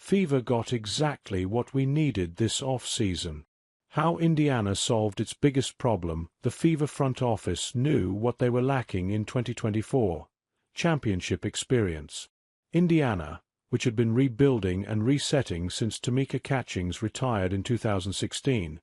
Fever got exactly what we needed this off-season. How Indiana solved its biggest problem. The Fever front office knew what they were lacking in 2024: championship experience. Indiana, which had been rebuilding and resetting since Tamika Catchings retired in 2016,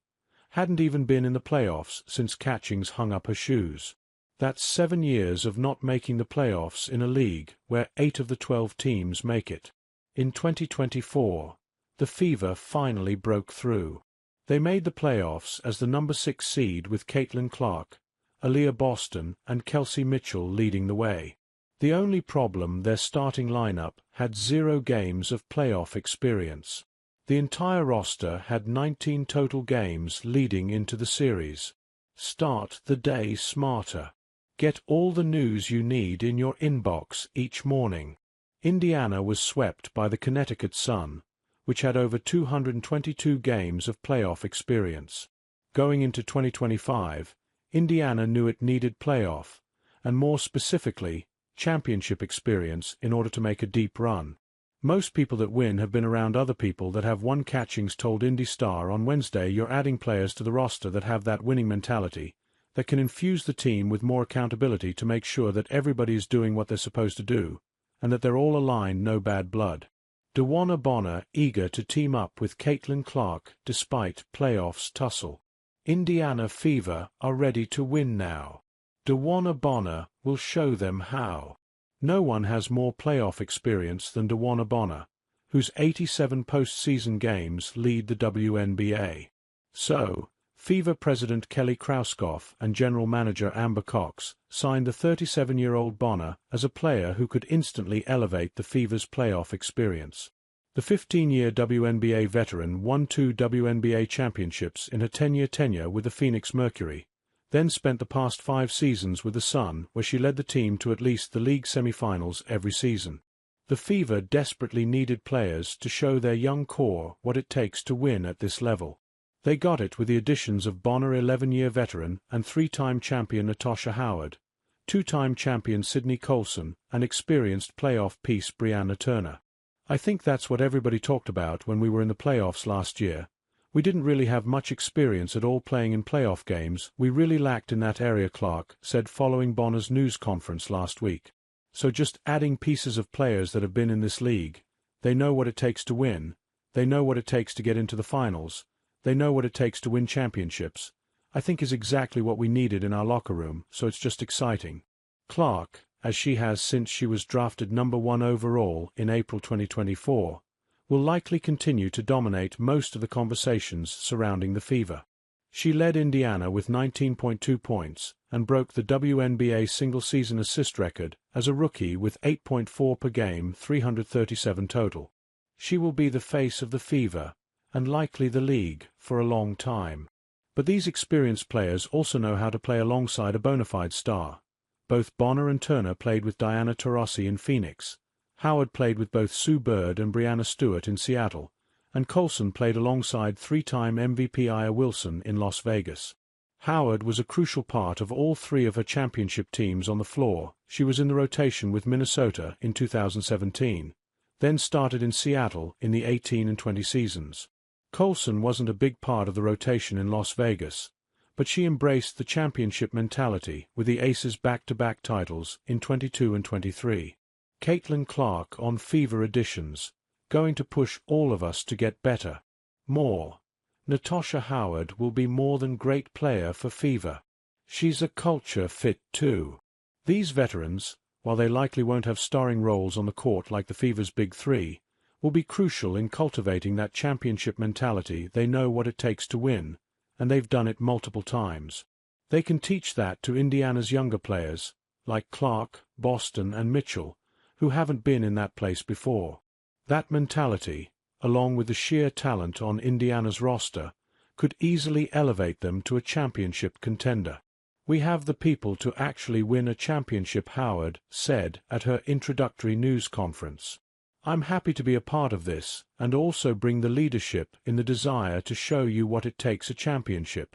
hadn't even been in the playoffs since Catchings hung up her shoes. That's 7 years of not making the playoffs in a league where 8 of the 12 teams make it. In 2024, the Fever finally broke through. They made the playoffs as the number 6 seed with Caitlin Clark, Aaliyah Boston and Kelsey Mitchell leading the way. The only problem: their starting lineup had 0 games of playoff experience. The entire roster had 19 total games leading into the series. Start the day smarter. Get all the news you need in your inbox each morning. Indiana was swept by the Connecticut Sun, which had over 222 games of playoff experience. Going into 2025, Indiana knew it needed playoff, and more specifically, championship experience in order to make a deep run. Most people that win have been around other people that have won. Catchings told Indy Star on Wednesday, "You're adding players to the roster that have that winning mentality, that can infuse the team with more accountability to make sure that everybody is doing what they're supposed to do, and that they're all aligned, no bad blood." DeWanna Bonner eager to team up with Caitlin Clark despite playoffs tussle. Indiana Fever are ready to win now. DeWanna Bonner will show them how. No one has more playoff experience than DeWanna Bonner, whose 87 postseason games lead the WNBA. So, Fever President Kelly Krauskopf and General Manager Amber Cox signed the 37-year-old Bonner as a player who could instantly elevate the Fever's playoff experience. The 15-year WNBA veteran won 2 WNBA championships in her 10-year tenure with the Phoenix Mercury, then spent the past 5 seasons with the Sun, where she led the team to at least the league semifinals every season. The Fever desperately needed players to show their young core what it takes to win at this level. They got it with the additions of Bonner, 11-year veteran and 3-time champion Natasha Howard, 2-time champion Sydney Colson, and experienced playoff piece Brianna Turner. I think that's what everybody talked about when we were in the playoffs last year. We didn't really have much experience at all playing in playoff games. We really lacked in that area, Clark said following Bonner's news conference last week. So just adding pieces of players that have been in this league, they know what it takes to win, they know what it takes to get into the finals, they know what it takes to win championships, I think is exactly what we needed in our locker room, so it's just exciting. Clark, as she has since she was drafted number 1 overall in April 2024, will likely continue to dominate most of the conversations surrounding the Fever. She led Indiana with 19.2 points and broke the WNBA single-season assist record as a rookie with 8.4 per game, 337 total. She will be the face of the Fever, and likely the league, for a long time. But these experienced players also know how to play alongside a bona fide star. Both Bonner and Turner played with Diana Taurasi in Phoenix. Howard played with both Sue Bird and Brianna Stewart in Seattle, and Colson played alongside 3-time MVP Aya Wilson in Las Vegas. Howard was a crucial part of all 3 of her championship teams on the floor. She was in the rotation with Minnesota in 2017, then started in Seattle in the 18 and 20 seasons. Colson wasn't a big part of the rotation in Las Vegas, but she embraced the championship mentality with the Aces' back-to-back titles in 22 and 23. Caitlin Clark on Fever Editions, going to push all of us to get better. More. Natasha Howard will be more than great player for Fever. She's a culture fit too. These veterans, while they likely won't have starring roles on the court like the Fever's Big Three, will be crucial in cultivating that championship mentality. They know what it takes to win, and they've done it multiple times. They can teach that to Indiana's younger players, like Clark, Boston, and Mitchell, who haven't been in that place before. That mentality, along with the sheer talent on Indiana's roster, could easily elevate them to a championship contender. "We have the people to actually win a championship," Howard said at her introductory news conference. "I'm happy to be a part of this and also bring the leadership in the desire to show you what it takes a championship.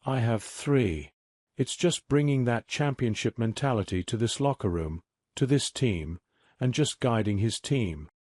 I have 3. It's just bringing that championship mentality to this locker room, to this team, and just guiding his team.